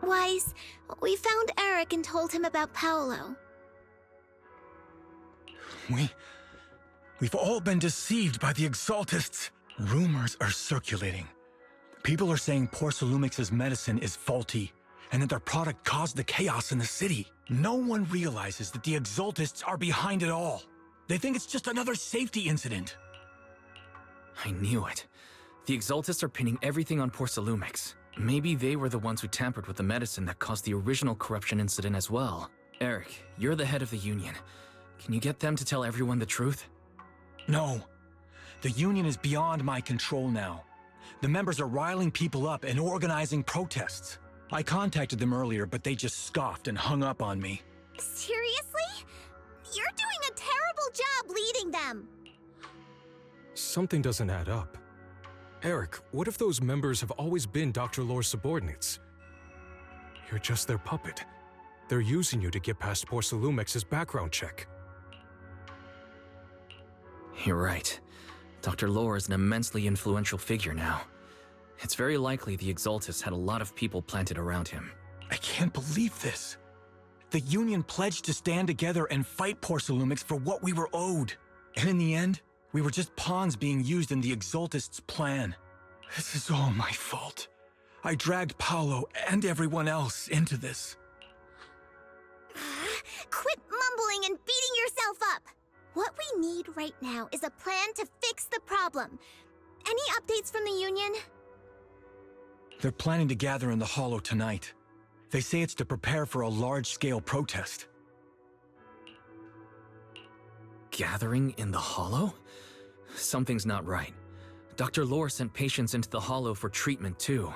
Wise, we found Eric and told him about Paolo. We've all been deceived by the Exaltists. Rumors are circulating. People are saying Porcelumix's medicine is faulty, and that their product caused the chaos in the city. No one realizes that the Exaltists are behind it all. They think it's just another safety incident. I knew it. The Exaltists are pinning everything on Porcelumix. Maybe they were the ones who tampered with the medicine that caused the original corruption incident as well. Eric, you're the head of the Union. Can you get them to tell everyone the truth? No. The Union is beyond my control now. The members are riling people up and organizing protests. I contacted them earlier, but they just scoffed and hung up on me. Seriously? You're doing a terrible job leading them. Something doesn't add up. Eric, what if those members have always been Dr. Lore's subordinates? You're just their puppet. They're using you to get past Porcelumix's background check. You're right. Dr. Lore is an immensely influential figure now. It's very likely the Exaltists had a lot of people planted around him. I can't believe this. The Union pledged to stand together and fight Porcelumix for what we were owed. And in the end, we were just pawns being used in the Exaltists' plan. This is all my fault. I dragged Paolo and everyone else into this. Quit mumbling and beating yourself up. What we need right now is a plan to fix the problem. Any updates from the Union? They're planning to gather in the Hollow tonight. They say it's to prepare for a large-scale protest. Gathering in the Hollow? Something's not right. Dr. Lore sent patients into the Hollow for treatment too,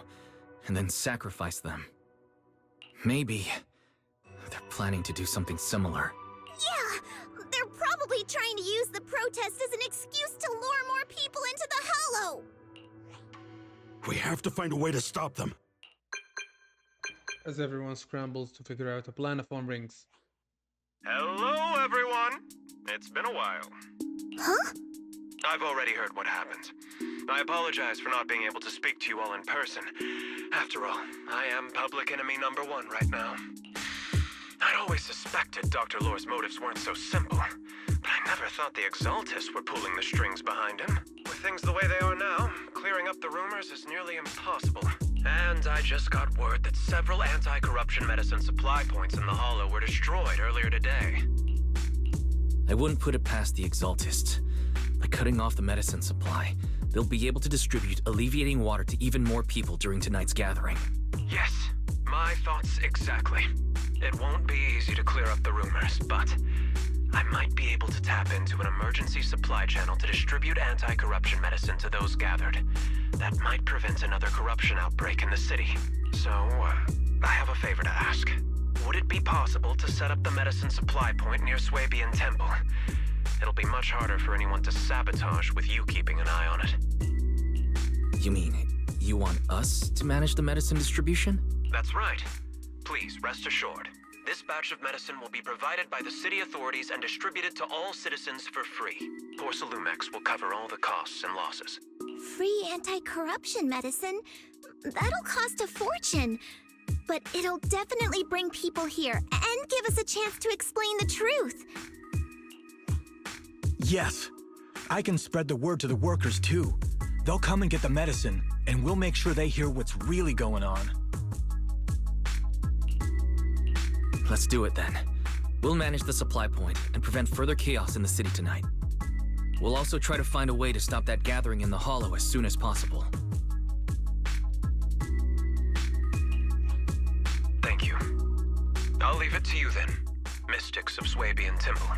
and then sacrificed them. Maybe they're planning to do something similar. Yeah, they're probably trying to use the protest as an excuse to lure more people into the Hollow. We have to find a way to stop them. As everyone scrambles to figure out a plan, a phone rings. Hello, everyone. It's been a while. Huh? I've already heard what happened. I apologize for not being able to speak to you all in person. After all, I am public enemy number one right now. I'd always suspected Dr. Lore's motives weren't so simple, but I never thought the Exaltists were pulling the strings behind him. With things the way they are now, clearing up the rumors is nearly impossible. And I just got word that several anti-corruption medicine supply points in the Hollow were destroyed earlier today. I wouldn't put it past the Exaltists. By cutting off the medicine supply, they'll be able to distribute alleviating water to even more people during tonight's gathering. Yes, my thoughts exactly. It won't be easy to clear up the rumors, but I might be able to tap into an emergency supply channel to distribute anti-corruption medicine to those gathered. That might prevent another corruption outbreak in the city. So, I have a favor to ask. Would it be possible to set up the medicine supply point near Swabian Temple? It'll be much harder for anyone to sabotage with you keeping an eye on it. You mean, you want us to manage the medicine distribution? That's right. Please, rest assured. This batch of medicine will be provided by the city authorities and distributed to all citizens for free. Porcelumix will cover all the costs and losses. Free anti-corruption medicine? That'll cost a fortune. But it'll definitely bring people here and give us a chance to explain the truth. Yes, I can spread the word to the workers too. They'll come and get the medicine, and we'll make sure they hear what's really going on. Let's do it then. We'll manage the supply point and prevent further chaos in the city tonight. We'll also try to find a way to stop that gathering in the Hollow as soon as possible. Thank you. I'll leave it to you then, mystics of Swabian Temple.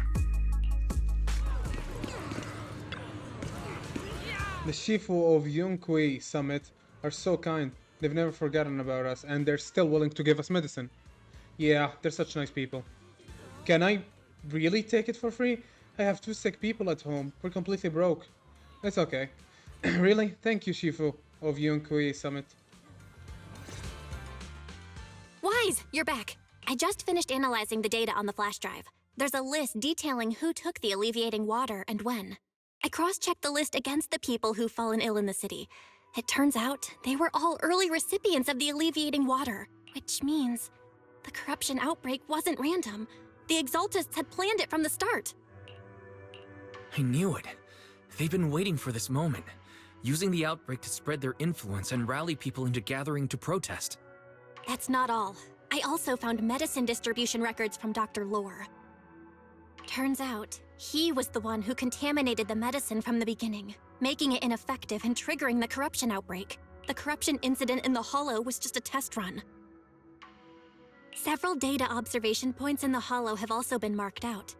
The Shifu of Yunqui Summit are so kind. They've never forgotten about us, and they're still willing to give us medicine. Yeah, they're such nice people. Can I really take it for free? I have 2 sick people at home. We're completely broke. It's okay. Really? Thank you, Shifu of Yunqui Summit. Wise, you're back. I just finished analyzing the data on the flash drive. There's a list detailing who took the alleviating water and when. I cross-checked the list against the people who've fallen ill in the city. It turns out they were all early recipients of the alleviating water. Which means the corruption outbreak wasn't random. The Exaltists had planned it from the start. I knew it. They've been waiting for this moment, using the outbreak to spread their influence and rally people into gathering to protest. That's not all. I also found medicine distribution records from Dr. Lore. Turns out, he was the one who contaminated the medicine from the beginning, making it ineffective and triggering the corruption outbreak. The corruption incident in the Hollow was just a test run. Several data observation points in the Hollow have also been marked out.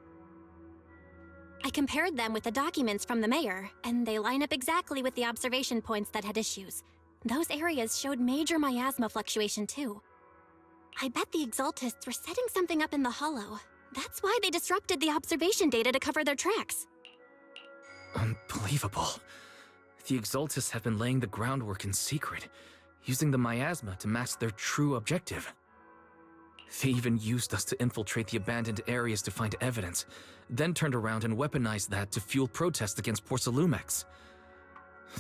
I compared them with the documents from the mayor, and they line up exactly with the observation points that had issues. Those areas showed major miasma fluctuation too. I bet the Exaltists were setting something up in the Hollow. That's why they disrupted the observation data to cover their tracks. Unbelievable. The Exaltists have been laying the groundwork in secret, using the miasma to mask their true objective. They even used us to infiltrate the abandoned areas to find evidence, then turned around and weaponized that to fuel protests against Porcelumex.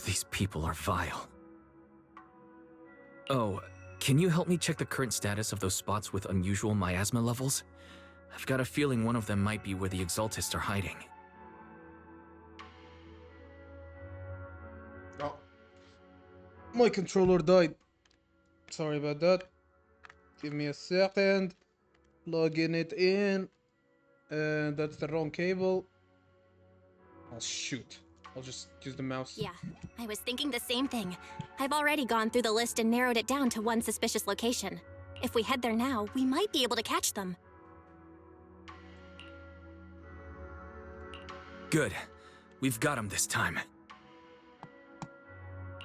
These people are vile. Oh, can you help me check the current status of those spots with unusual miasma levels? I've got a feeling one of them might be where the Exaltists are hiding. Oh. My controller died. Sorry about that. Give me a second. Plugging it in. And that's the wrong cable. Oh, shoot. I'll just use the mouse. Yeah, I was thinking the same thing. I've already gone through the list and narrowed it down to one suspicious location. If we head there now, we might be able to catch them. Good. We've got him this time.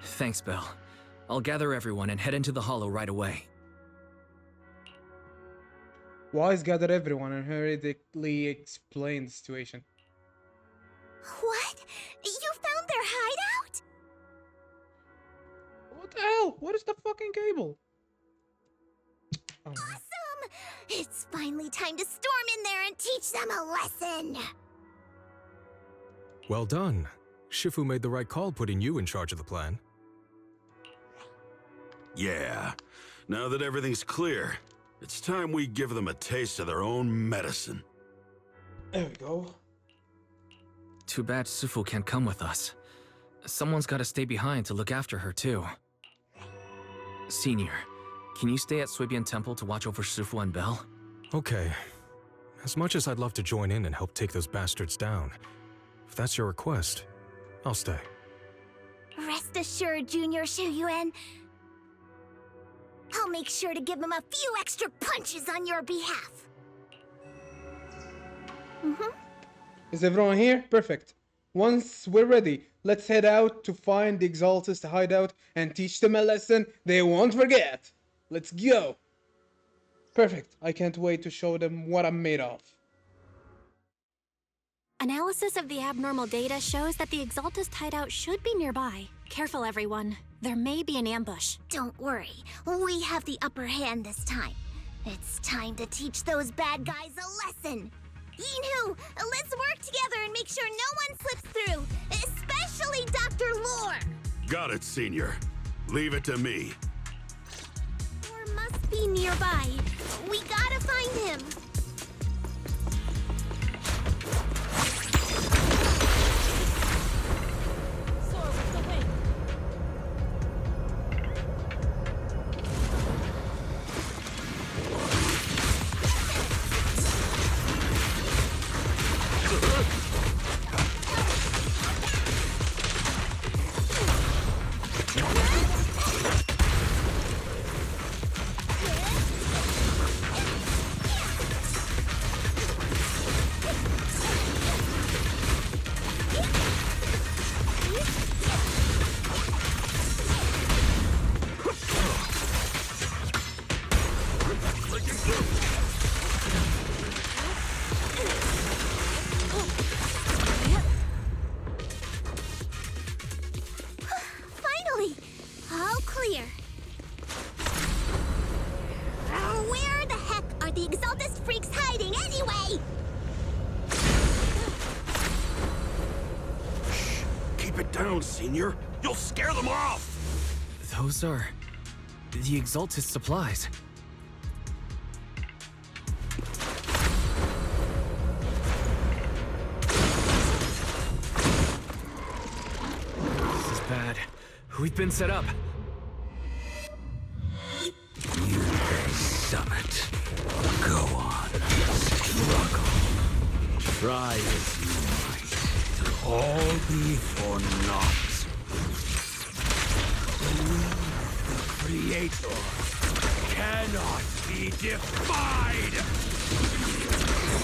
Thanks, Belle. I'll gather everyone and head into the Hollow right away. Wise gathered everyone and hurriedly explained the situation. What? You found their hideout? What the hell? What is the fucking cable? Oh, Awesome! It's finally time to storm in there and teach them a lesson! Well done. Shifu made the right call putting you in charge of the plan. Yeah. Now that everything's clear, it's time we give them a taste of their own medicine. there we go. Too bad Sufu can't come with us. Someone's gotta stay behind to look after her, too. Senior, can you stay at Suibian Temple to watch over Sufu and Belle? Okay. As much as I'd love to join in and help take those bastards down, if that's your request, I'll stay. Rest assured, Junior Shuyuan. I'll make sure to give them a few extra punches on your behalf. Is everyone here? Perfect. Once we're ready, let's head out to find the Exaltist hideout and teach them a lesson they won't forget. Let's go. Perfect. I can't wait to show them what I'm made of. Analysis of the abnormal data shows that the Exaltist hideout should be nearby. Careful, everyone. There may be an ambush. Don't worry, we have the upper hand this time. It's time to teach those bad guys a lesson. Yinhu, let's work together and make sure no one slips through, especially Dr. Lore. Got it, Senior. Leave it to me. Lore must be nearby. We gotta find him. Finally! All clear. Where the heck are the Exaltist freaks hiding anyway? Keep it down, Senior. You'll scare them off. Those are... the Exaltist supplies. We've been set up. Summit. Go on. Struggle. Try as you might. It'll all be for naught. The Creator cannot be defied!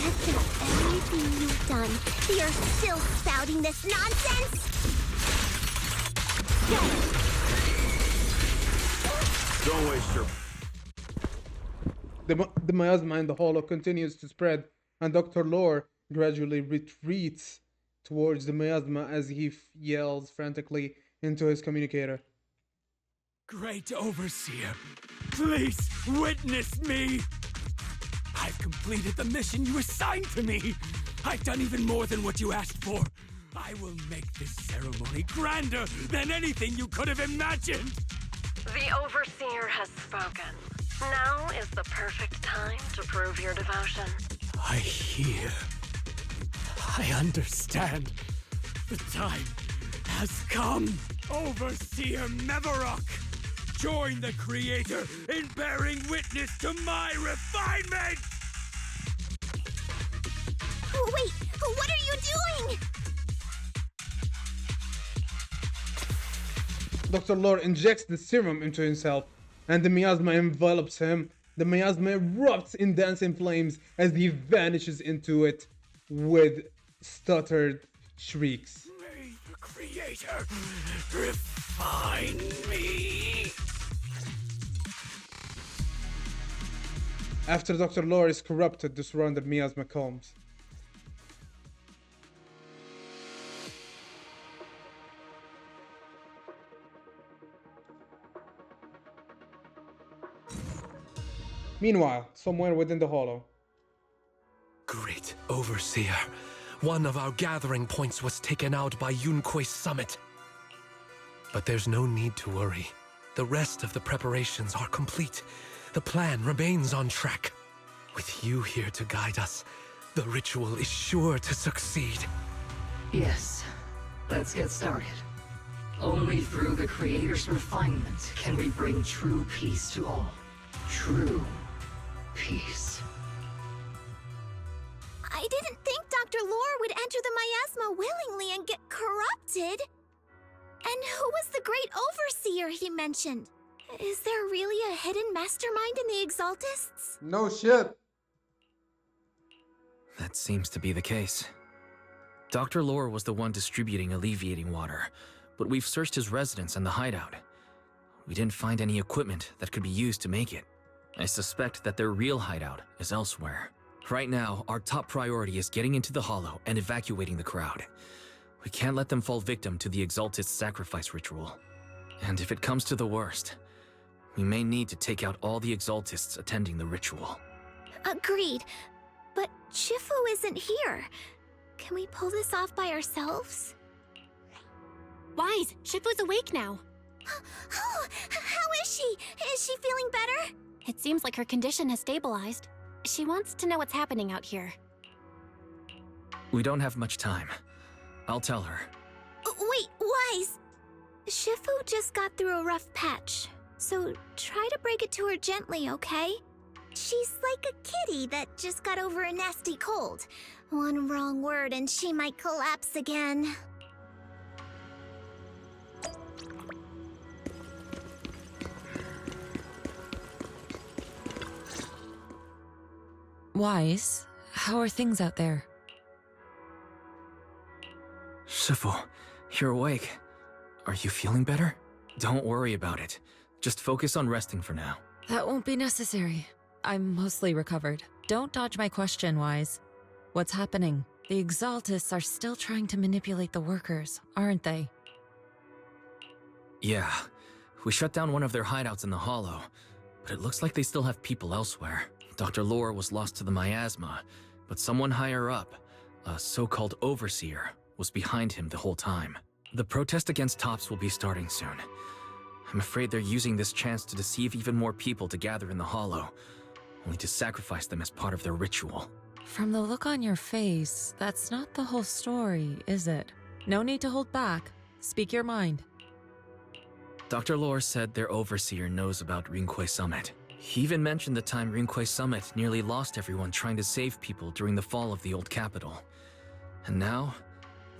After everything you've done, you're still spouting this nonsense? Don't waste your... The miasma in the hollow continues to spread, and Dr. Lore gradually retreats towards the miasma as he yells frantically into his communicator. Great Overseer, please witness me! I've completed the mission you assigned to me! I've done even more than what you asked for! I will make this ceremony grander than anything you could have imagined! The Overseer has spoken. Now is the perfect time to prove your devotion. I hear. I understand. The time has come. Overseer Mevarok, join the Creator in bearing witness to my refinement! Wait, what are you doing? Dr. Lore injects the serum into himself, and the miasma envelops him. The miasma erupts in dancing flames as he vanishes into it with stuttered shrieks. May the Creator refine me! After Dr. Lore is corrupted, the surrounded miasma calms. Meanwhile, somewhere within the hollow. Great Overseer, one of our gathering points was taken out by Yunque's summit. But there's no need to worry. The rest of the preparations are complete. The plan remains on track. With you here to guide us, the ritual is sure to succeed. Yes, let's get started. Only through the Creator's refinement can we bring true peace to all. True peace. I didn't think Dr. Lore would enter the miasma willingly and get corrupted. And who was the great overseer he mentioned? Is there really a hidden mastermind in the Exaltists? No shit. That seems to be the case. Dr. Lore was the one distributing alleviating water, but we've searched his residence and the hideout. We didn't find any equipment that could be used to make it. I suspect that their real hideout is elsewhere. Right now, our top priority is getting into the hollow and evacuating the crowd. We can't let them fall victim to the Exaltist sacrifice ritual. And if it comes to the worst, we may need to take out all the Exaltists attending the ritual. Agreed. But Shifu isn't here. Can we pull this off by ourselves? Wise, Shifu's awake now. Oh, how is she? Is she feeling better? It seems like her condition has stabilized. She wants to know what's happening out here. We don't have much time. I'll tell her. Wait, Wise! Shifu just got through a rough patch, so try to break it to her gently, okay? She's like a kitty that just got over a nasty cold. One wrong word and she might collapse again. Wise, how are things out there? Shifu, you're awake. Are you feeling better? Don't worry about it. Just focus on resting for now. That won't be necessary. I'm mostly recovered. Don't dodge my question, Wise. What's happening? The Exaltists are still trying to manipulate the workers, aren't they? Yeah. We shut down one of their hideouts in the hollow, but it looks like they still have people elsewhere. Dr. Lore was lost to the miasma, but someone higher up, a so-called overseer, was behind him the whole time. The protest against Tops will be starting soon. I'm afraid they're using this chance to deceive even more people to gather in the hollow, only to sacrifice them as part of their ritual. From the look on your face, that's not the whole story, is it? No need to hold back. Speak your mind. Dr. Lore said their overseer knows about Rinqué Summit. He even mentioned the time Rinqué Summit nearly lost everyone trying to save people during the fall of the old capital. And now,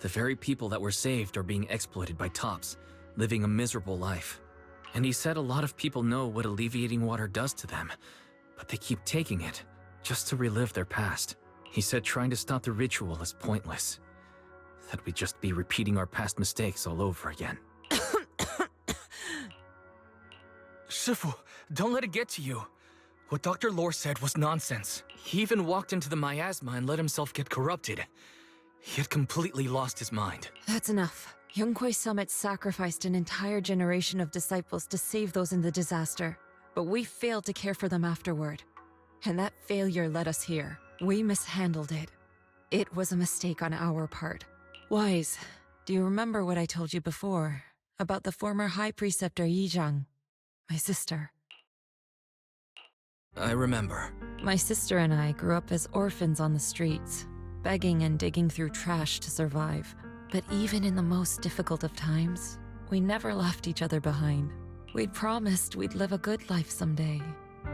the very people that were saved are being exploited by tops, living a miserable life. And he said a lot of people know what alleviating water does to them, but they keep taking it just to relive their past. He said trying to stop the ritual is pointless, that we'd just be repeating our past mistakes all over again. Shifu, don't let it get to you. What Dr. Lore said was nonsense. He even walked into the miasma and let himself get corrupted. He had completely lost his mind. That's enough. Yunquay Summit sacrificed an entire generation of disciples to save those in the disaster, but we failed to care for them afterward. And that failure led us here. We mishandled it. It was a mistake on our part. Wise, do you remember what I told you before about the former High Preceptor Yizhang? My sister. I remember. My sister and I grew up as orphans on the streets, begging and digging through trash to survive. But even in the most difficult of times, we never left each other behind. We'd promised we'd live a good life someday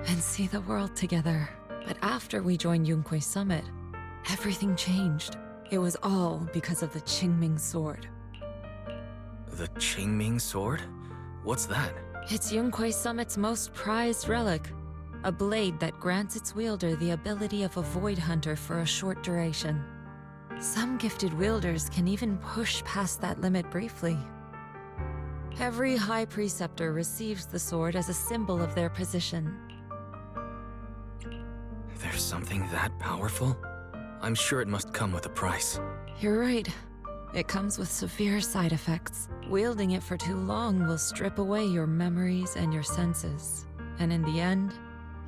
and see the world together. But after we joined Yunquay Summit, everything changed. It was all because of the Qingming Sword. The Qingming Sword? What's that? It's Yunquay Summit's most prized relic, a blade that grants its wielder the ability of a void hunter for a short duration. Some gifted wielders can even push past that limit briefly. Every High Preceptor receives the sword as a symbol of their position. There's something that powerful? I'm sure it must come with a price. You're right. It comes with severe side effects. Wielding it for too long will strip away your memories and your senses. And in the end,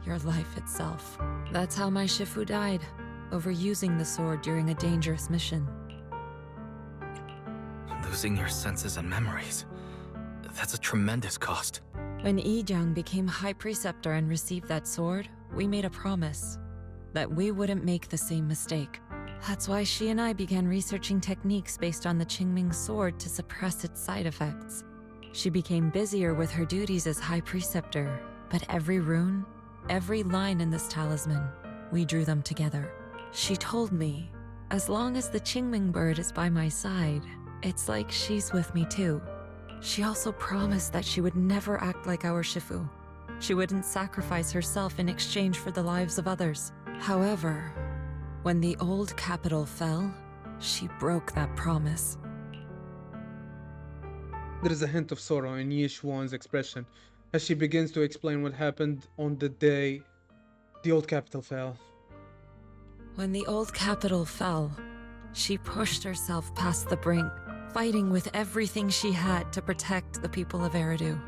your life itself. That's how my Shifu died, overusing the sword during a dangerous mission. Losing your senses and memories. That's a tremendous cost. When Yizhang became High Preceptor and received that sword, we made a promise that we wouldn't make the same mistake. That's why she and I began researching techniques based on the Qingming Sword to suppress its side effects. She became busier with her duties as High Preceptor, but every rune, every line in this talisman, we drew them together. She told me, as long as the Qingming bird is by my side, it's like she's with me too. She also promised that she would never act like our Shifu. She wouldn't sacrifice herself in exchange for the lives of others. However, when the old capital fell, she broke that promise. There is a hint of sorrow in Yi Xuan's expression as she begins to explain what happened on the day the old capital fell. When the old capital fell, she pushed herself past the brink, fighting with everything she had to protect the people of Eridu.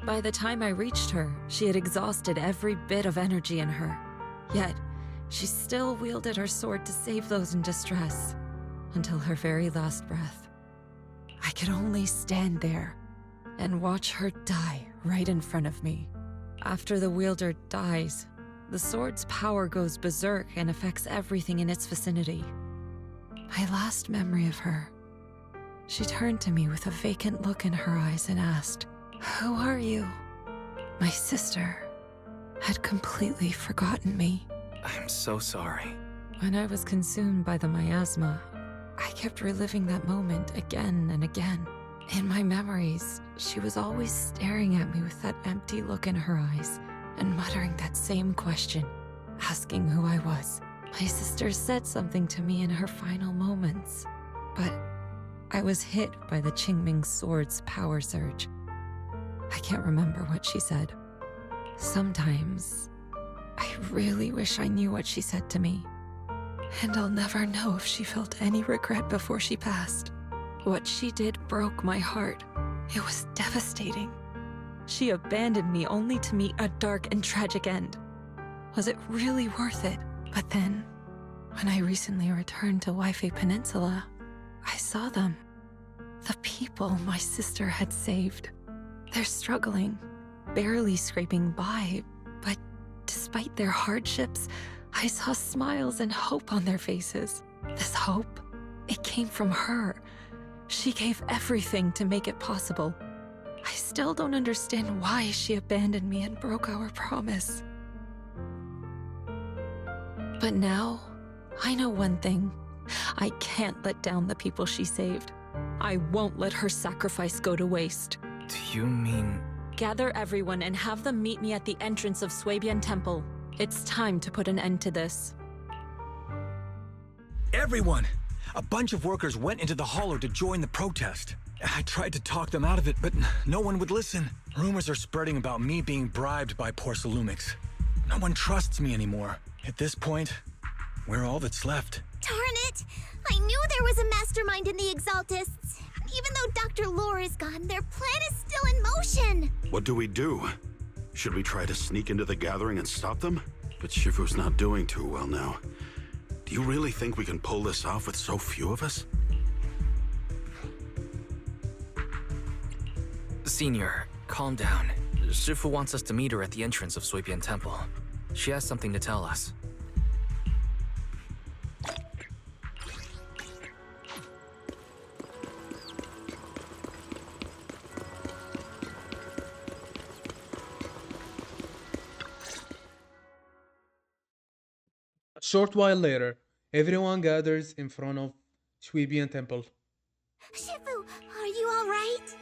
By the time I reached her, she had exhausted every bit of energy in her. Yet, she still wielded her sword to save those in distress, until her very last breath. I could only stand there and watch her die right in front of me. After the wielder dies, the sword's power goes berserk and affects everything in its vicinity. My last memory of her, she turned to me with a vacant look in her eyes and asked, "Who are you?" My sister had completely forgotten me. I'm so sorry. When I was consumed by the miasma, I kept reliving that moment again and again. In my memories, she was always staring at me with that empty look in her eyes and muttering that same question, asking who I was. My sister said something to me in her final moments, but I was hit by the Qingming Sword's power surge. I can't remember what she said. Sometimes, I really wish I knew what she said to me. And I'll never know if she felt any regret before she passed. What she did broke my heart. It was devastating. She abandoned me only to meet a dark and tragic end. Was it really worth it? But then, when I recently returned to Waifei Peninsula, I saw them. The people my sister had saved. They're struggling, barely scraping by, but despite their hardships, I saw smiles and hope on their faces. This hope, it came from her. She gave everything to make it possible. I still don't understand why she abandoned me and broke our promise. But now, I know one thing. I can't let down the people she saved. I won't let her sacrifice go to waste. Do you mean... Gather everyone and have them meet me at the entrance of Swabian Temple. It's time to put an end to this. Everyone! A bunch of workers went into the hollow to join the protest. I tried to talk them out of it, but no one would listen. Rumors are spreading about me being bribed by Porcelumix. No one trusts me anymore. At this point, we're all that's left. Darn it! I knew there was a mastermind in the Exaltists. Even though Dr. Lore is gone, their plan is still in motion. What do we do? Should we try to sneak into the gathering and stop them? But Shifu's not doing too well now. Do you really think we can pull this off with so few of us? Senior, calm down. Shifu wants us to meet her at the entrance of Swabian Temple. She has something to tell us. A short while later, everyone gathers in front of Swabian Temple. Shifu, are you alright?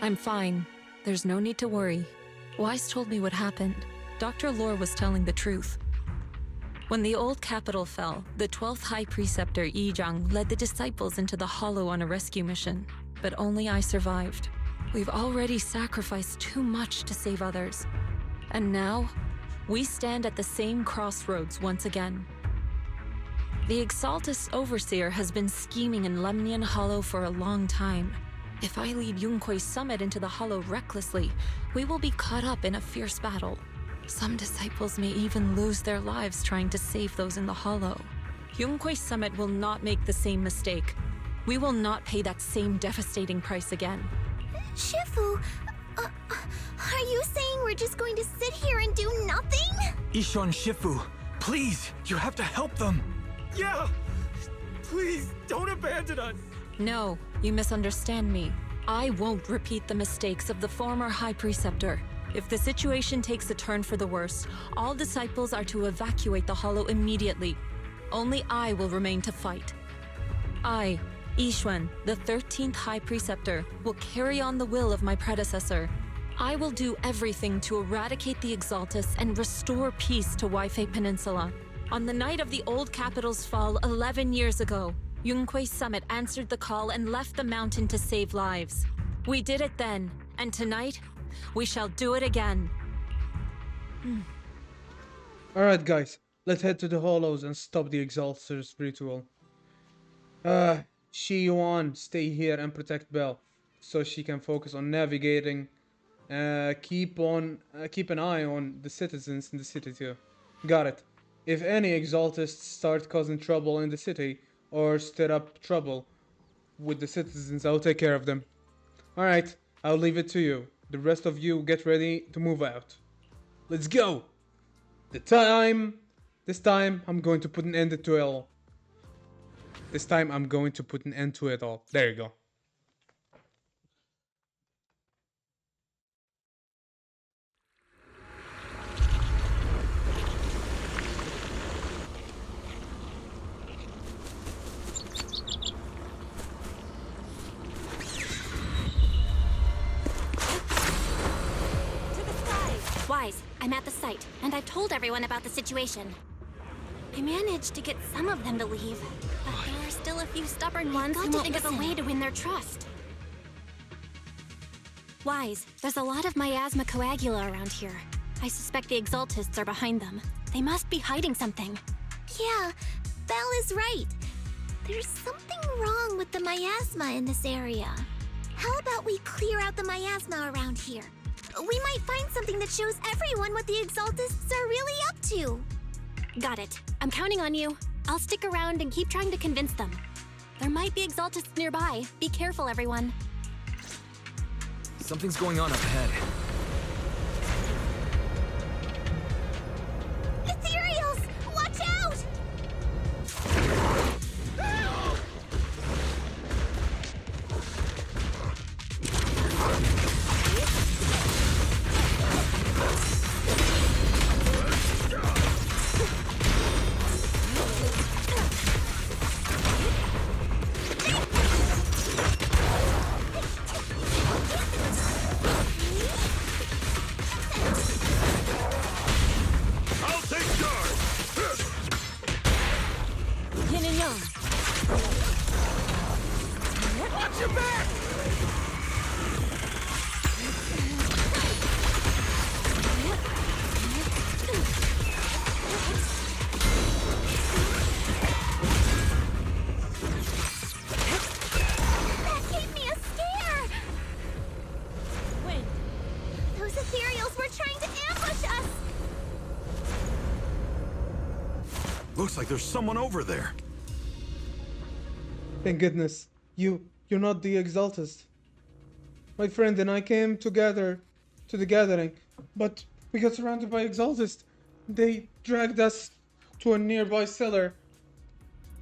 I'm fine. There's no need to worry. Wise told me what happened. Dr. Lore was telling the truth. When the old capital fell, the 12th High Preceptor Yi Zhang led the disciples into the Hollow on a rescue mission. But only I survived. We've already sacrificed too much to save others. And now, we stand at the same crossroads once again. The Exaltus Overseer has been scheming in Lemnian Hollow for a long time. If I lead Yunkui's summit into the Hollow recklessly, we will be caught up in a fierce battle. Some disciples may even lose their lives trying to save those in the Hollow. Yunkui's summit will not make the same mistake. We will not pay that same devastating price again. Shifu, are you saying we're just going to sit here and do nothing? Ishan Shifu, please, you have to help them. Yeah! Please, don't abandon us! No, you misunderstand me. I won't repeat the mistakes of the former High Preceptor. If the situation takes a turn for the worse, all disciples are to evacuate the Hollow immediately. Only I will remain to fight. I, Yixuan, the 13th High Preceptor, will carry on the will of my predecessor. I will do everything to eradicate the Exaltus and restore peace to Waifei Peninsula. On the night of the old capital's fall 11 years ago, Yunkui's summit answered the call and left the mountain to save lives. We did it then, and tonight, we shall do it again. Alright guys, let's head to the Hollows and stop the Exalter's ritual. Shi Yuan, stay here and protect Belle, so she can focus on navigating. Keep an eye on the citizens in the city too. Got it. If any Exaltists start causing trouble in the city, or stir up trouble with the citizens, I'll take care of them. Alright, I'll leave it to you. The rest of you get ready to move out. Let's go! This time, I'm going to put an end to it all. This time, I'm going to put an end to it all. There you go. Wise, I'm at the site, and I've told everyone about the situation. I managed to get some of them to leave, but there are still a few stubborn ones who won't think of a way to win their trust. Wise, there's a lot of miasma coagula around here. I suspect the Exaltists are behind them. They must be hiding something. Yeah, Belle is right. There's something wrong with the miasma in this area. How about we clear out the miasma around here? We might find something that shows everyone what the Exaltists are really up to. Got it. I'm counting on you. I'll stick around and keep trying to convince them. There might be Exaltists nearby. Be careful, everyone. Something's going on up ahead. Ethereals! Watch out! back! That gave me a scare! Wait. Those ethereals were trying to ambush us! Looks like there's someone over there. Thank goodness. You're not the Exaltist. My friend and I came together to the gathering, but we got surrounded by Exaltists. They dragged us to a nearby cellar.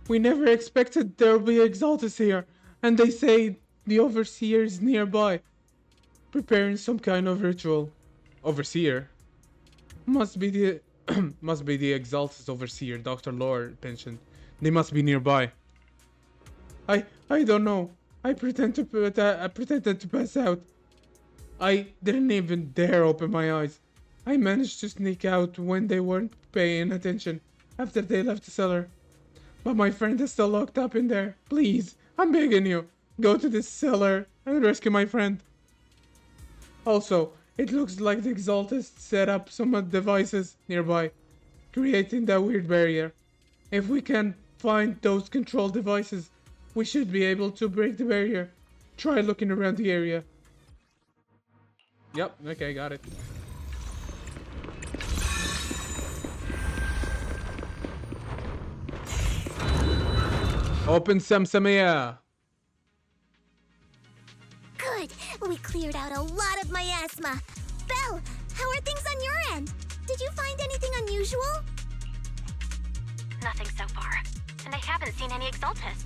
We never expected there would be Exaltists here, and they say the Overseer is nearby, preparing some kind of ritual. Overseer? Must be the Exaltist Overseer Dr. Lore mentioned. They must be nearby. I don't know. I pretended to pass out. I didn't even dare open my eyes. I managed to sneak out when they weren't paying attention after they left the cellar. But my friend is still locked up in there. Please, I'm begging you, go to this cellar and rescue my friend. Also, it looks like the Exaltists set up some devices nearby, creating that weird barrier. If we can find those control devices, we should be able to break the barrier. Try looking around the area. Yep, okay, got it. Open Samsamia. Good! We cleared out a lot of miasma. Belle, how are things on your end? Did you find anything unusual? Nothing so far. And I haven't seen any Exaltists.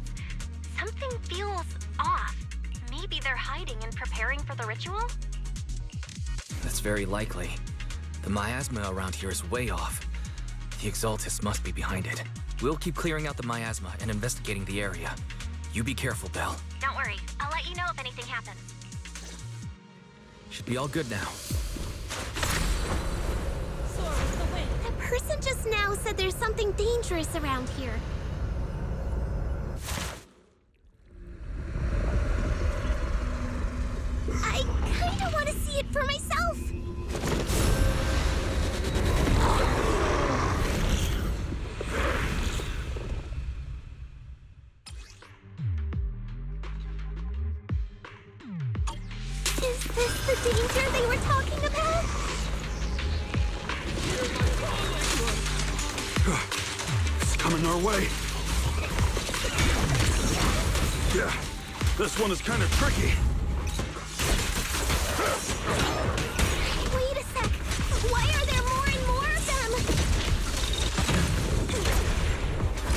Something feels off. Maybe they're hiding and preparing for the ritual? That's very likely. The miasma around here is way off. The Exaltists must be behind it. We'll keep clearing out the miasma and investigating the area. You be careful, Belle. Don't worry. I'll let you know if anything happens. Should be all good now. That person just now said there's something dangerous around here. I kinda want to see it for myself. Is this the danger they were talking about? It's coming our way. Yeah, this one is kind of tricky. Wait a sec. Why are there more and more of them?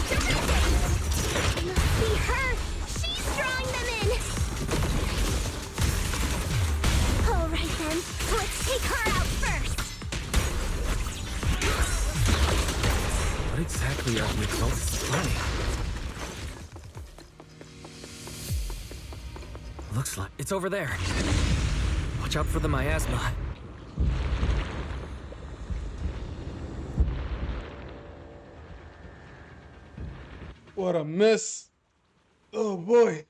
Terrific! Must be her. She's drawing them in. All right then. Let's take her out first. What exactly are the Exaltists planning? Looks like it's over there. Watch out for the miasma. What a mess. Oh boy.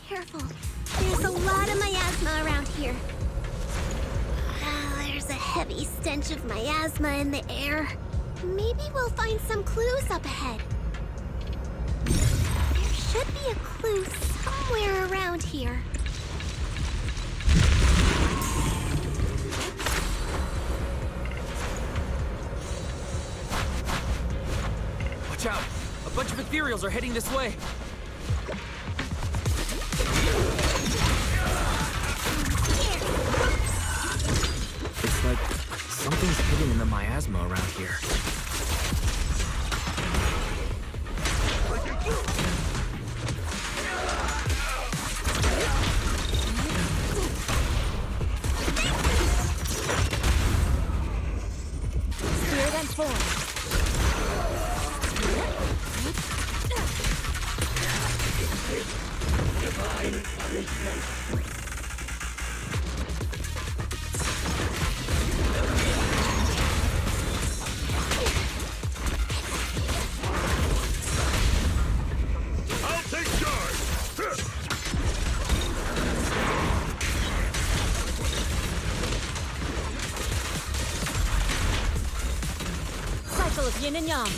Careful. There's a lot of miasma around here. There's a heavy stench of miasma in the air. Maybe we'll find some clues up ahead. There should be a clue somewhere around here. Watch out! A bunch of ethereals are heading this way. It's like something's hidden in the miasma around here. Spirit and form. I'll take charge. Yin and yang.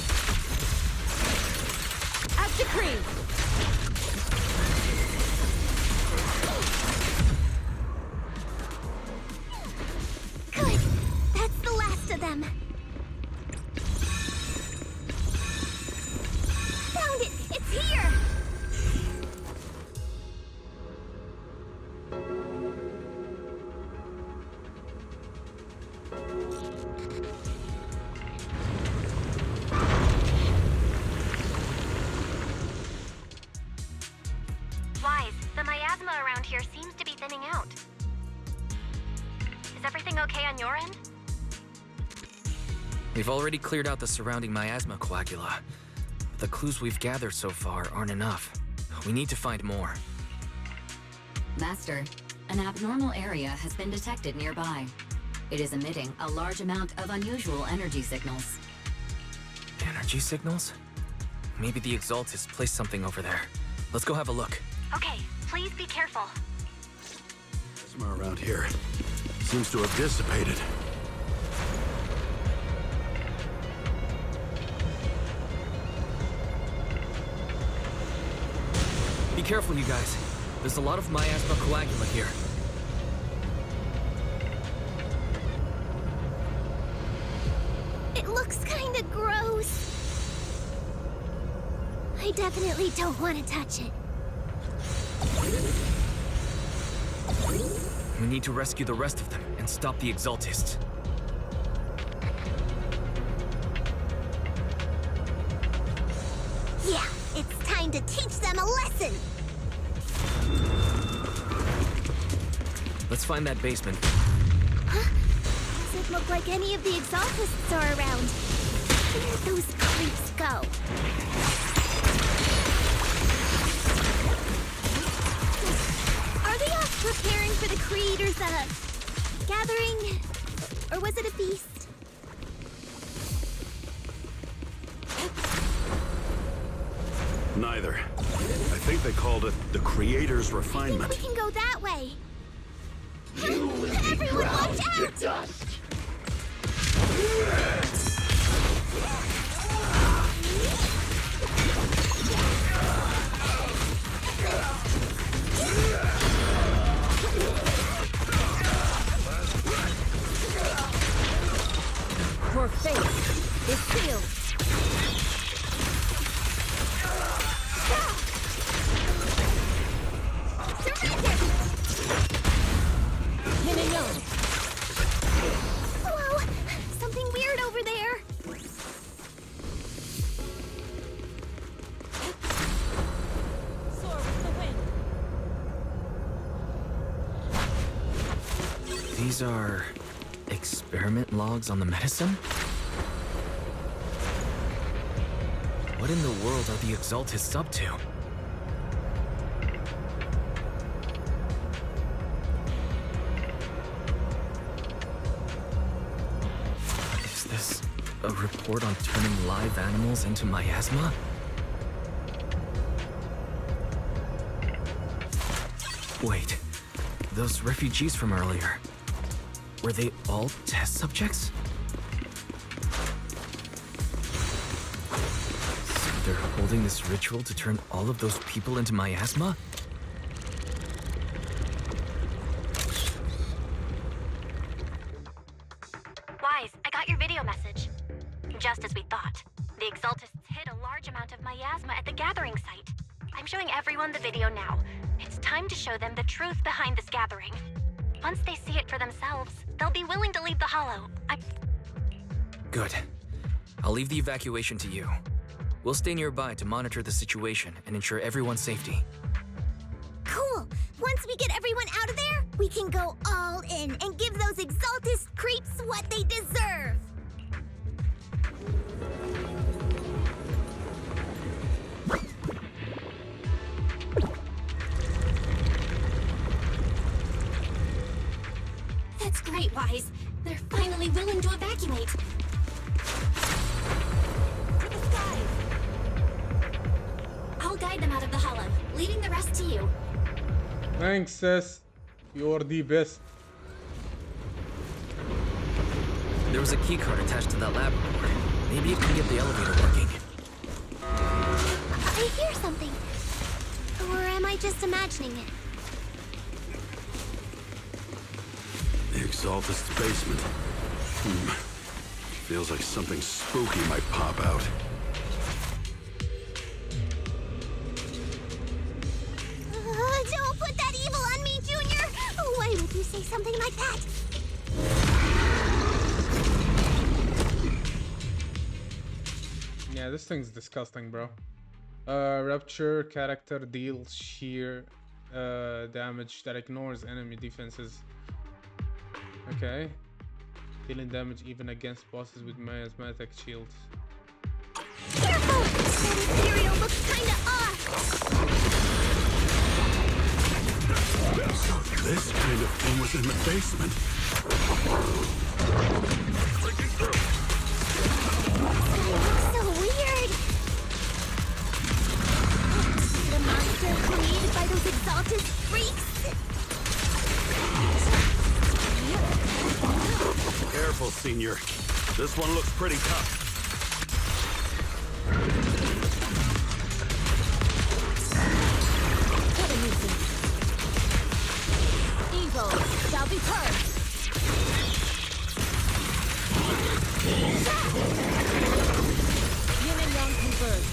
As decreed. Good. That's the last of them. Found it! It's here! Wise, the miasma around here seems to be thinning out. Is everything okay on your end? We've already cleared out the surrounding miasma coagula. The clues we've gathered so far aren't enough. We need to find more. Master, an abnormal area has been detected nearby. It is emitting a large amount of unusual energy signals. Energy signals? Maybe the Exaltists placed something over there. Let's go have a look. Okay, please be careful. Plasma around here seems to have dissipated. Be careful, you guys. There's a lot of miasma coagula here. It looks kinda gross. I definitely don't want to touch it. We need to rescue the rest of them and stop the Exaltists. Yeah, it's time to teach them a lesson! Let's find that basement. Huh? Doesn't look like any of the Exaltists are around. Where'd those creeps go? Are they off preparing for the Creator's, gathering? Or was it a feast? Neither. I think they called it the Creator's Refinement. We can go that way. Everyone watch out! Dust. Your fate is sealed. Surrender! Yin and yang. Whoa! Something weird over there! Soar with the wind. These are experiment logs on the medicine? What in the world are the Exaltists up to? Is this a report on turning live animals into miasma? Wait, those refugees from earlier, were they all test subjects? So they're holding this ritual to turn all of those people into miasma? Wise, I got your video message. Just as we thought. The Exaltists hid a large amount of miasma at the gathering site. I'm showing everyone the video now. It's time to show them the truth behind this gathering. Once they see it for themselves, they'll be willing to leave the Hollow. Good. I'll leave the evacuation to you. We'll stay nearby to monitor the situation and ensure everyone's safety. Cool! Once we get everyone out of there, we can go all in and give those Exaltist creeps what they deserve! That's great, Wise. They're finally willing to evacuate. To the skies! I'll guide them out of the Hollow, leaving the rest to you. Thanks, sis. You're the best. There was a keycard attached to that lab report. Maybe it can get the elevator working. I hear something. Or am I just imagining it? The Exaltist's basement. Feels like something spooky might pop out. Don't put that evil on me, Junior! Why would you say something like that? Yeah, this thing's disgusting, bro. Rupture character deals sheer damage that ignores enemy defenses. Okay. Dealing damage even against bosses with miasmatic shields. Careful! That ethereal looks kinda off! So this kind of thing was in the basement. So weird! The monster created by those Exaltist freaks! Careful, Senior. This one looks pretty tough. What a nuisance. Evil shall be purged. Yin and Yang converge.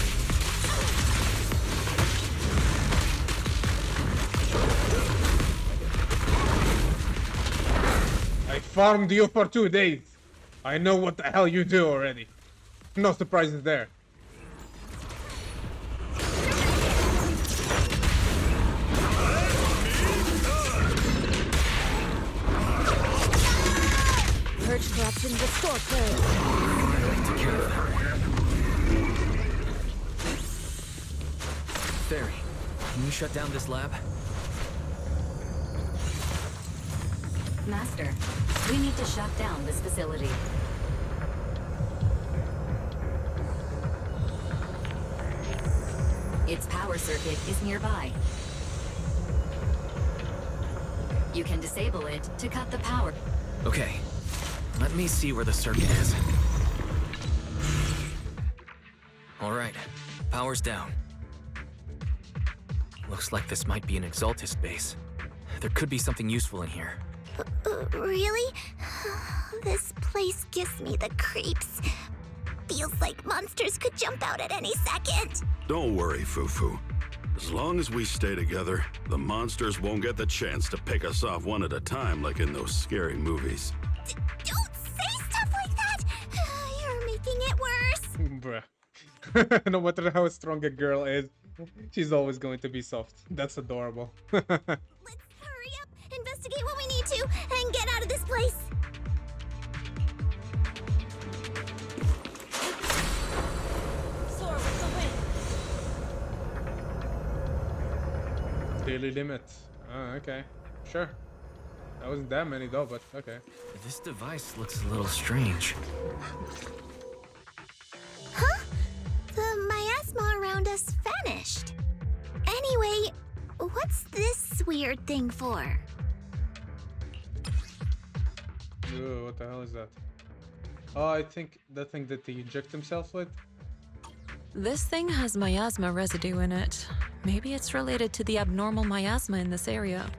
I farmed you for 2 days. I know what the hell you do already. No surprises there. Purge corruption, restore clarity. Fairy, can you shut down this lab? Master, we need to shut down this facility. Its power circuit is nearby. You can disable it to cut the power. Okay, let me see where the circuit is. Alright, power's down. Looks like this might be an Exaltist base. There could be something useful in here. Really? This place gives me the creeps. Feels like monsters could jump out at any second. Don't worry, Fufu. As long as we stay together, the monsters won't get the chance to pick us off one at a time like in those scary movies. Don't say stuff like that! You're making it worse. Bruh. No matter how strong a girl is, she's always going to be soft. That's adorable. Let's hurry up, investigate what we need to, and get out of this place. Soar with the wind. Daily limit. Oh, okay. Sure. That wasn't that many though, but okay. This device looks a little strange. Huh? The miasma around us vanished. Anyway, what's this weird thing for? Ooh, what the hell is that? Oh, I think the thing that he inject himself with? This thing has miasma residue in it. Maybe it's related to the abnormal miasma in this area.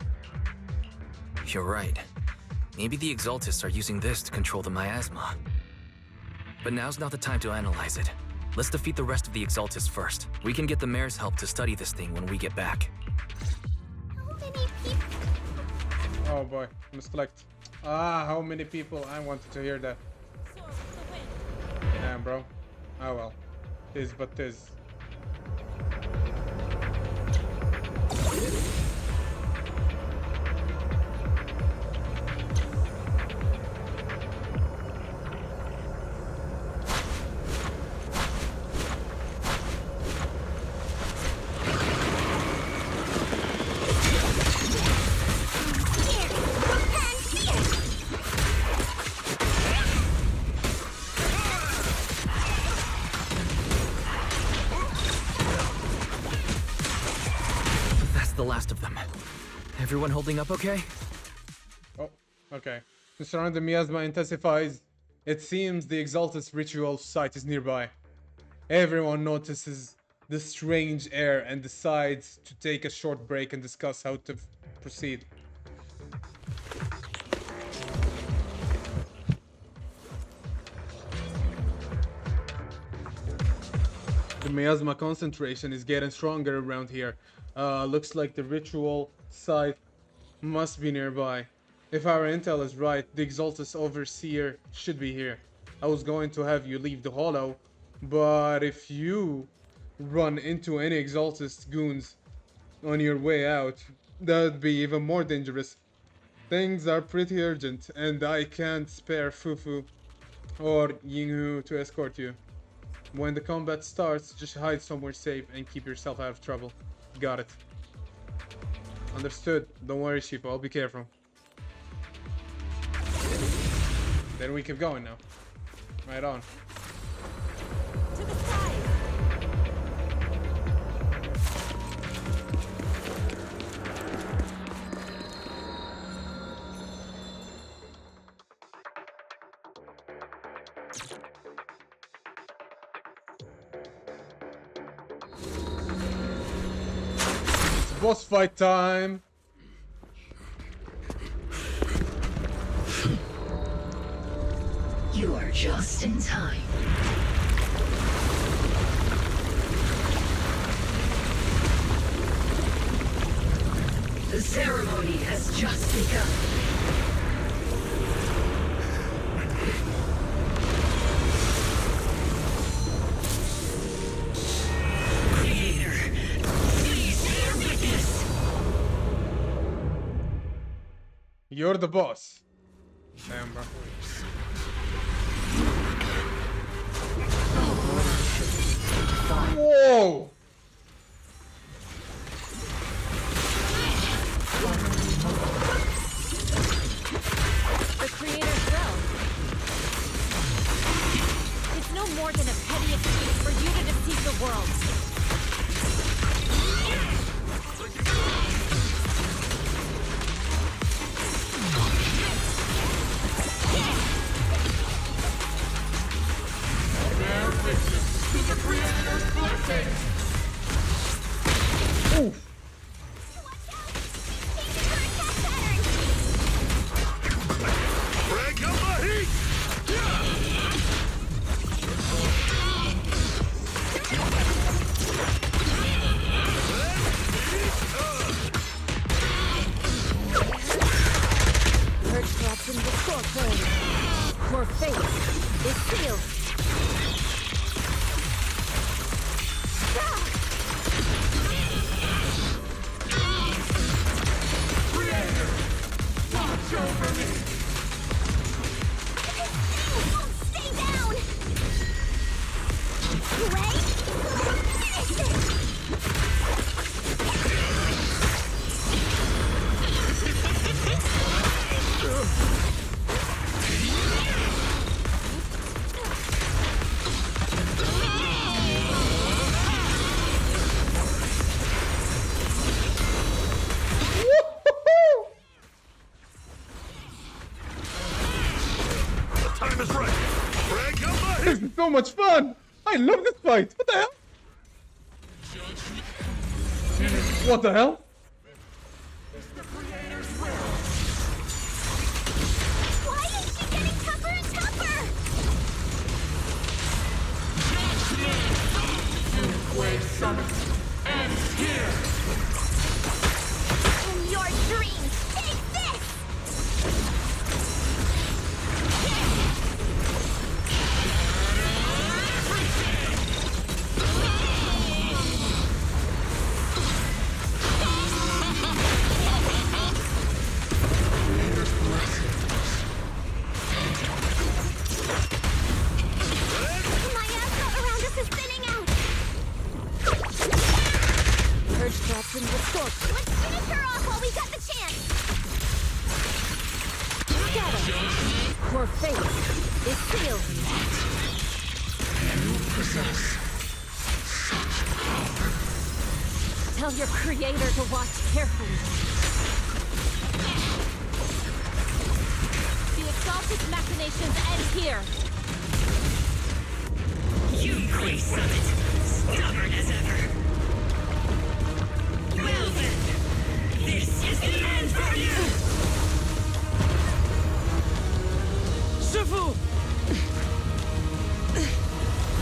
You're right. Maybe the Exaltists are using this to control the miasma. But now's not the time to analyze it. Let's defeat the rest of the Exaltists first. We can get the mayor's help to study this thing when we get back. How many people? Oh boy, misselect. Ah, how many people? I wanted to hear that. Soar with the wind. Damn, bro. Oh well. Tis but tis. That's the last of them. Everyone holding up okay? Oh, okay. The surrounding miasma intensifies. It seems the Exaltus ritual site is nearby. Everyone notices the strange air and decides to take a short break and discuss how to proceed. The miasma concentration is getting stronger around here. Looks like the ritual site must be nearby. If our intel is right, the Exaltus Overseer should be here. I was going to have you leave the hollow, but if you run into any Exaltus goons on your way out, that'd be even more dangerous. Things are pretty urgent, and I can't spare Fufu or Yinghu to escort you. When the combat starts, just hide somewhere safe and keep yourself out of trouble. Got it. Understood. Don't worry, Shifu. I'll be careful. Then we keep going now. Right on. To the side! It's boss fight time! You are just in time. The ceremony has just begun. Creator, please bear witness. You're the boss. Damn, bro. Whoa! The Creator's will. It's no more than a petty excuse for you to deceive the world. Oof! Break up the heat! Purge corruption, restore clarity. Your fate is sealed. Watch over me! Stay down! Great! Finish The time is right! Break up the This heat! is so much fun! I love this fight! What the hell? What the hell? Why is she getting tougher and tougher? In your dreams, take this! The miasma around us is thinning out! Purge corruption, restore. Let's finish her off while we got the chance! Scatter. Your fate is sealed. Tell your creator to watch carefully. The Exalted occultist machinations end here! Yunquei Summit, stubborn as ever. Well then, this is the end for you! Shifu!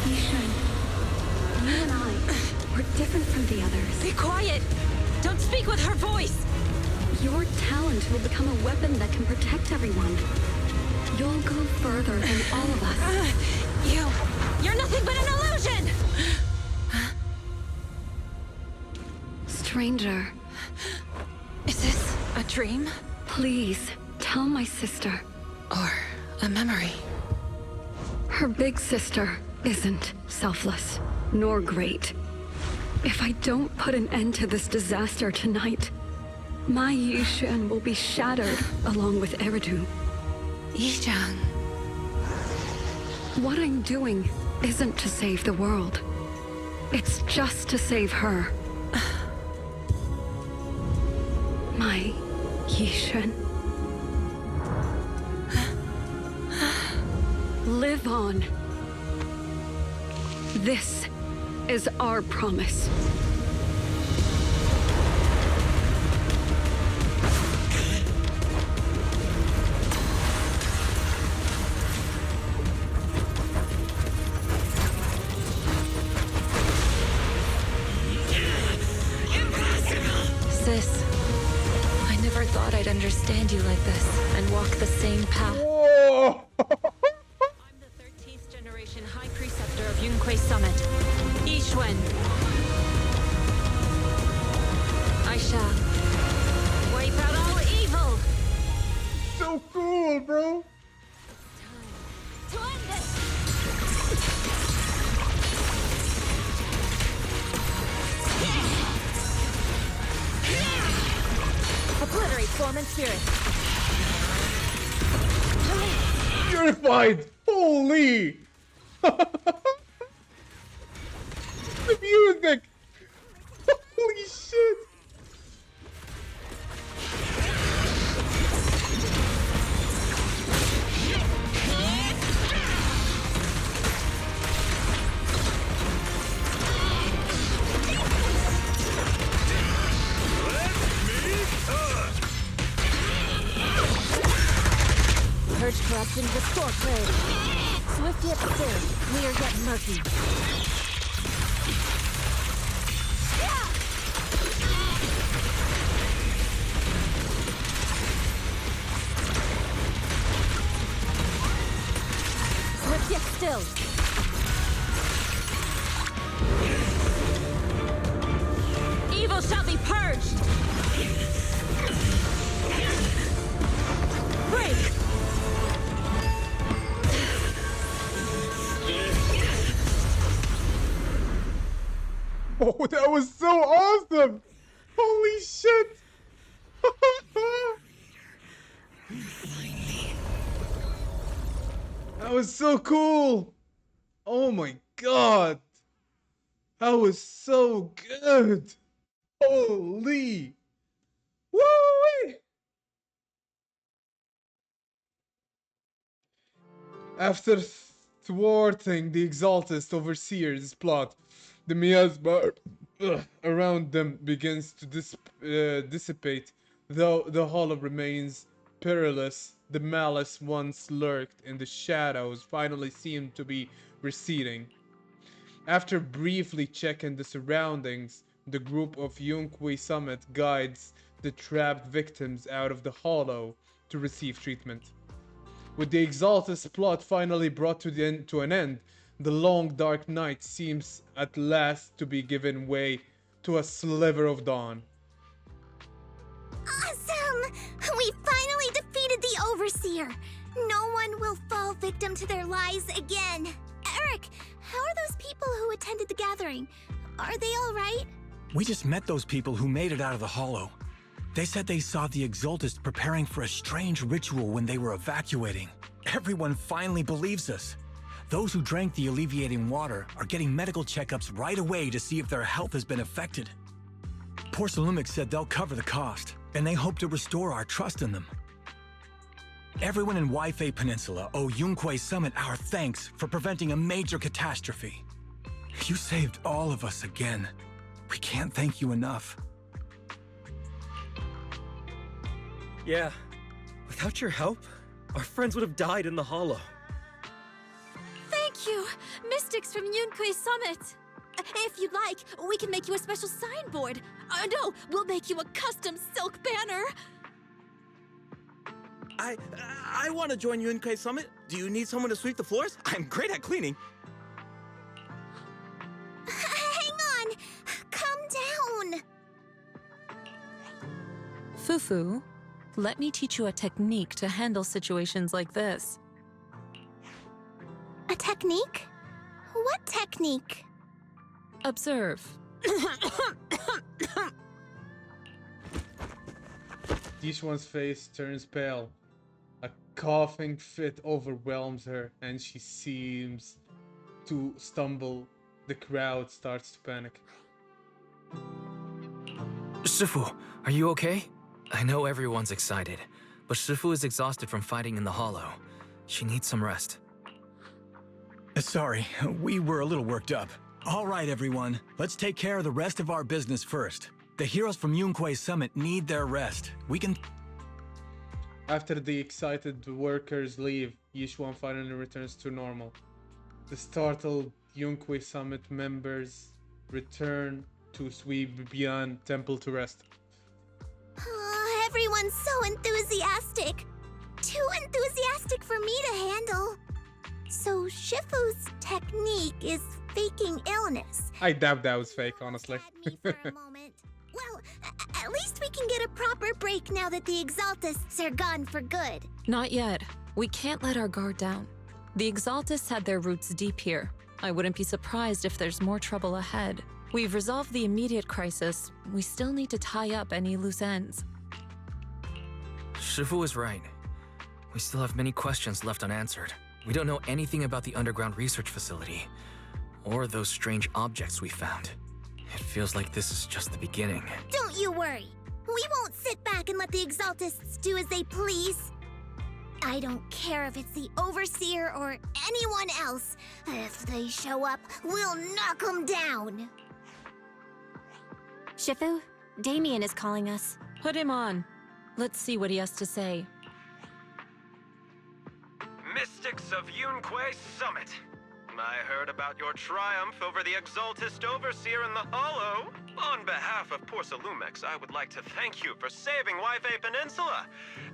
Yishan, you and I, we're different from the others. Be quiet! Don't speak with her voice! Your talent will become a weapon that can protect everyone. You'll go further than all of us. You're nothing but an illusion! Stranger. Is this a dream? Please, tell my sister. Or a memory? Her big sister isn't selfless, nor great. If I don't put an end to this disaster tonight, my Yishan will be shattered along with Eridu. Yishang. What I'm doing isn't to save the world. It's just to save her. My Yishan. Live on. This is our promise. Sis, I never thought I'd understand you like this and walk the same path. Whoa! I'm the 13th generation High Preceptor of Yunquei Summit, Yixuan. I shall wipe out all evil! So cool, bro! To end this! Obliterate form and spirit. Purified! Holy! The music! Holy shit! Purge corruption, restore clarity. Swift yet still, clear yet murky. Swift yet still. Evil shall be purged! Break! Oh, that was so awesome! Holy shit! That was so cool! Oh my god! That was so good! Holy! Woo! After thwarting the Exaltist Overseer's plot, the miasma around them begins to dissipate, though the hollow remains perilous. The malice once lurked in the shadows finally seemed to be receding. After briefly checking the surroundings, the group of Yunquei Summit guides the trapped victims out of the hollow to receive treatment. With the Exaltist plot finally brought to an end, the long dark night seems at last to be given way to a sliver of dawn. Awesome! We finally defeated the Overseer! No one will fall victim to their lies again. Eric, how are those people who attended the gathering? Are they all right? We just met those people who made it out of the hollow. They said they saw the Exaltists preparing for a strange ritual when they were evacuating. Everyone finally believes us. Those who drank the alleviating water are getting medical checkups right away to see if their health has been affected. Porcelumic said they'll cover the cost, and they hope to restore our trust in them. Everyone in Wi-Fi Peninsula owe Yunquei Summit our thanks for preventing a major catastrophe. You saved all of us again. We can't thank you enough. Yeah. Without your help, our friends would have died in the hollow. Thank you, Mystics from Yunquei Summit. If you'd like, we can make you a special signboard. No, we'll make you a custom silk banner. I want to join Yunquei Summit. Do you need someone to sweep the floors? I'm great at cleaning. Hang on! Calm down! Fufu, let me teach you a technique to handle situations like this. A technique? What technique? Observe. Yishuan's face turns pale. A coughing fit overwhelms her, and she seems to stumble. The crowd starts to panic. Shifu, are you okay? I know everyone's excited, but Shifu is exhausted from fighting in the hollow. She needs some rest. Sorry, we were a little worked up. All right, everyone, let's take care of the rest of our business first. The heroes from Yunquei Summit need their rest. We can... After the excited workers leave, Yishuan finally returns to normal. The startled Yunquei Summit members return to sweep beyond Temple to rest. Everyone's so enthusiastic. Too enthusiastic for me to handle. So Shifu's technique is faking illness. I doubt that was fake, honestly. Well, at least we can get a proper break now that the Exaltists are gone for good. Not yet. We can't let our guard down. The Exaltists had their roots deep here. I wouldn't be surprised if there's more trouble ahead. We've resolved the immediate crisis. We still need to tie up any loose ends. Shifu is right. We still have many questions left unanswered. We don't know anything about the underground research facility, or those strange objects we found. It feels like this is just the beginning. Don't you worry. We won't sit back and let the Exaltists do as they please. I don't care if it's the Overseer or anyone else. If they show up, we'll knock them down. Shifu, Damien is calling us. Put him on. Let's see what he has to say. Mystics of Yunquei Summit. I heard about your triumph over the Exaltist Overseer in the Hollow. On behalf of Porcelumex, I would like to thank you for saving Wi-Fi Peninsula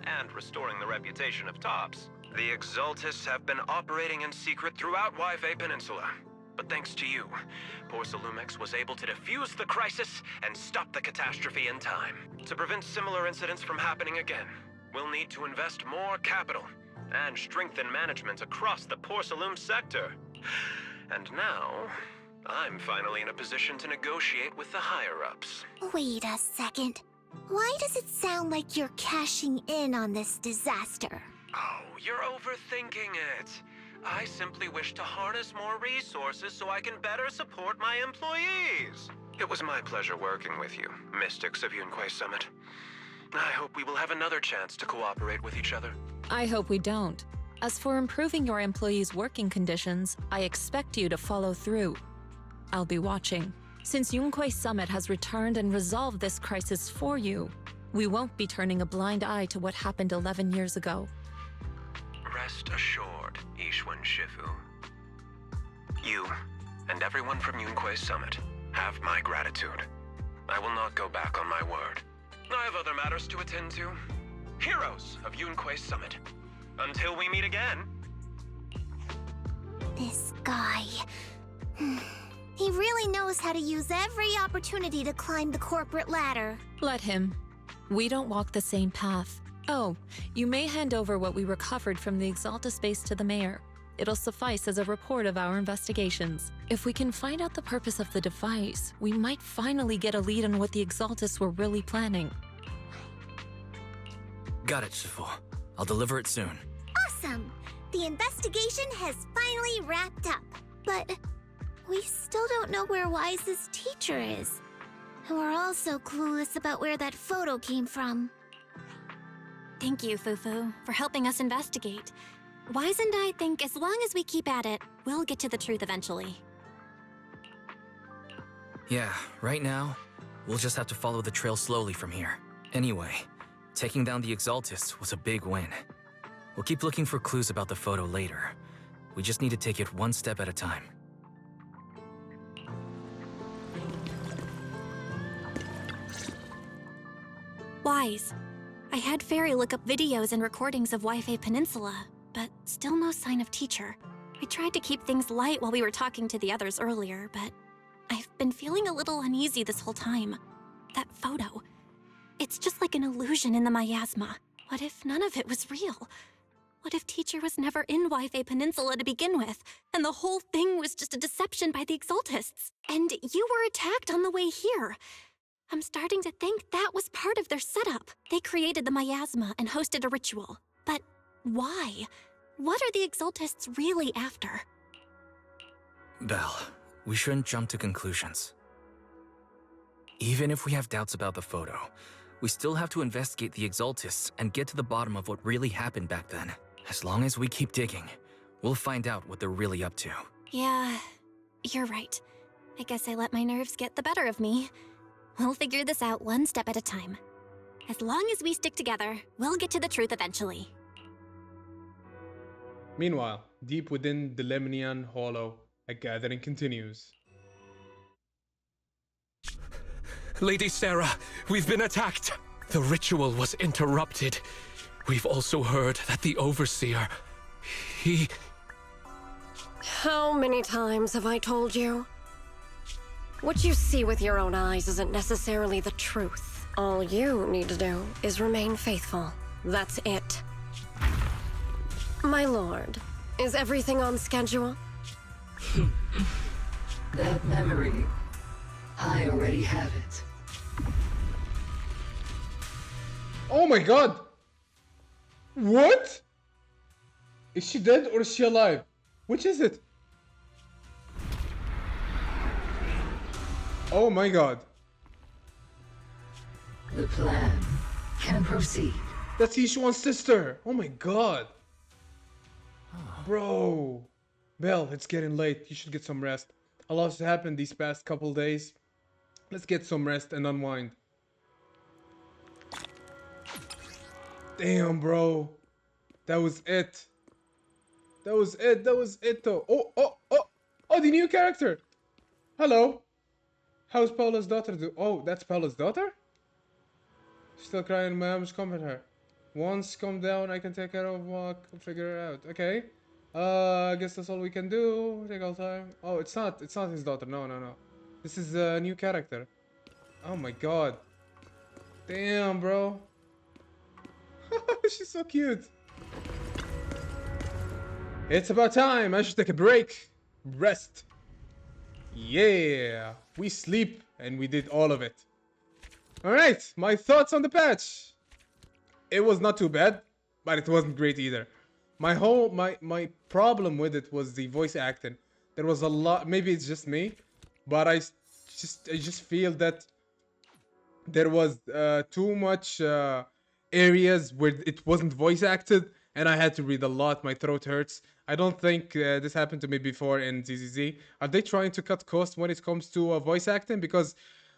and restoring the reputation of Tops. The Exaltists have been operating in secret throughout Wi-Fi Peninsula. But thanks to you, Porcelumex was able to defuse the crisis and stop the catastrophe in time. To prevent similar incidents from happening again, we'll need to invest more capital and strengthen management across the Porcelume sector. And now, I'm finally in a position to negotiate with the higher-ups. Wait a second. Why does it sound like you're cashing in on this disaster? Oh, you're overthinking it. I simply wish to harness more resources so I can better support my employees. It was my pleasure working with you, Mystics of Yunquei Summit. I hope we will have another chance to cooperate with each other. I hope we don't. As for improving your employees' working conditions, I expect you to follow through. I'll be watching. Since Yunquei Summit has returned and resolved this crisis for you, we won't be turning a blind eye to what happened 11 years ago. Rest assured, Yishuan Shifu. You and everyone from Yunquei Summit have my gratitude. I will not go back on my word. I have other matters to attend to. Heroes of Yunquei Summit. Until we meet again. This guy... He really knows how to use every opportunity to climb the corporate ladder. Let him. We don't walk the same path. Oh, you may hand over what we recovered from the Exaltus base to the mayor. It'll suffice as a report of our investigations. If we can find out the purpose of the device, we might finally get a lead on what the Exaltus were really planning. Got it, Shifu. I'll deliver it soon. Awesome! The investigation has finally wrapped up. But we still don't know where Wise's teacher is. And we're also clueless about where that photo came from. Thank you, Fufu, for helping us investigate. Wise and I think as long as we keep at it, we'll get to the truth eventually. Yeah, right now, we'll just have to follow the trail slowly from here. Anyway, taking down the Exaltists was a big win. We'll keep looking for clues about the photo later. We just need to take it one step at a time. Wise. I had Fairy look up videos and recordings of Wi-Fi Peninsula, but still no sign of Teacher. I tried to keep things light while we were talking to the others earlier, but I've been feeling a little uneasy this whole time. That photo. It's just like an illusion in the miasma. What if none of it was real? What if Teacher was never in Wi-Fi Peninsula to begin with, and the whole thing was just a deception by the Exaltists? And you were attacked on the way here. I'm starting to think that was part of their setup. They created the miasma and hosted a ritual. But why? What are the Exaltists really after? Belle, we shouldn't jump to conclusions. Even if we have doubts about the photo, we still have to investigate the Exaltists and get to the bottom of what really happened back then. As long as we keep digging, we'll find out what they're really up to. Yeah, you're right. I guess I let my nerves get the better of me. We'll figure this out one step at a time. As long as we stick together, we'll get to the truth eventually. Meanwhile, deep within the Lemnian Hollow, a gathering continues. Lady Sarah, we've been attacked. The ritual was interrupted. We've also heard that the Overseer, he... How many times have I told you? What you see with your own eyes isn't necessarily the truth. All you need to do is remain faithful. That's it. My lord, is everything on schedule? That memory, I already have it. Oh my god! What? Is she dead or is she alive? Which is it? Oh my god. The plan can proceed. That's Yishuan's sister. Oh my god. Bro. Belle, it's getting late. You should get some rest. A lot's happened these past couple days. Let's get some rest and unwind. Damn, bro. That was it. That was it. That was it, though. Oh, the new character. Hello. How's Paula's daughter do? Oh, that's Paula's daughter? Still crying, mom. Just comfort her. Once calm down, I can take her a walk and figure it out. Okay. I guess that's all we can do. Take all time. Oh, it's not his daughter. No. This is a new character. Oh my god. Damn, bro. She's so cute. It's about time. I should take a break. Rest. Yeah. We sleep and we did all of it. Alright, my thoughts on the patch. It was not too bad, but it wasn't great either. My problem with it was the voice acting. There was a lot, maybe it's just me, but I just feel that there was too much areas where it wasn't voice acted, and I had to read a lot. My throat hurts. I don't think this happened to me before in ZZZ. Are they trying to cut costs when it comes to voice acting? Because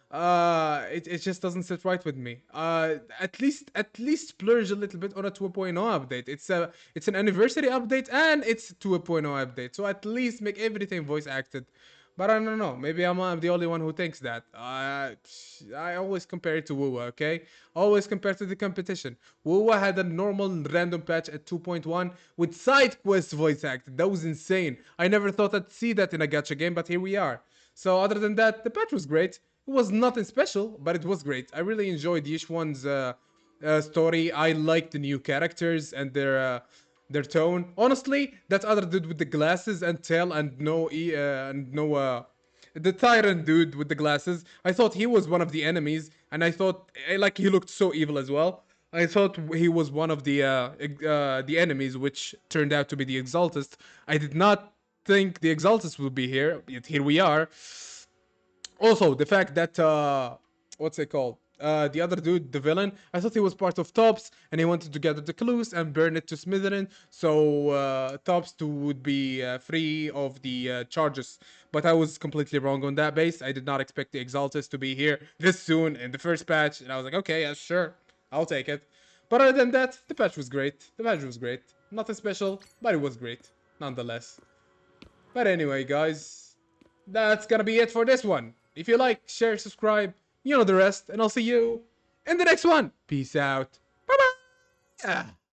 it just doesn't sit right with me. At least splurge a little bit on a 2.0 update. It's an anniversary update and it's a 2.0 update. So at least make everything voice acted. But I don't know. Maybe I'm the only one who thinks that. I always compare it to WoWA, okay? Always compare to the competition. WoWA had a normal random patch at 2.1 with side quest voice acted. That was insane. I never thought I'd see that in a gacha game, but here we are. So other than that, the patch was great. It was nothing special, but it was great. I really enjoyed Yishuan's story. I liked the new characters and their tone. Honestly, that other dude with the glasses and tail and the tyrant dude with the glasses, I thought he was one of the enemies, and I thought like he looked so evil as well. I thought he was one of the enemies, which turned out to be the Exaltist. I did not think the Exaltist would be here, yet here we are. Also, the fact that what's it called? the other dude, the villain, I thought he was part of Tops, and he wanted to gather the clues and burn it to smithereens, so Tops 2 would be free of the charges. But I was completely wrong on that base. I did not expect the Exaltus to be here this soon in the first patch, and I was like, okay, yeah, sure, I'll take it. But other than that, the patch was great. The patch was great. Nothing special, but it was great, nonetheless. But anyway, guys, that's gonna be it for this one. If you like, share, subscribe, you know the rest, and I'll see you in the next one. Peace out. Bye-bye.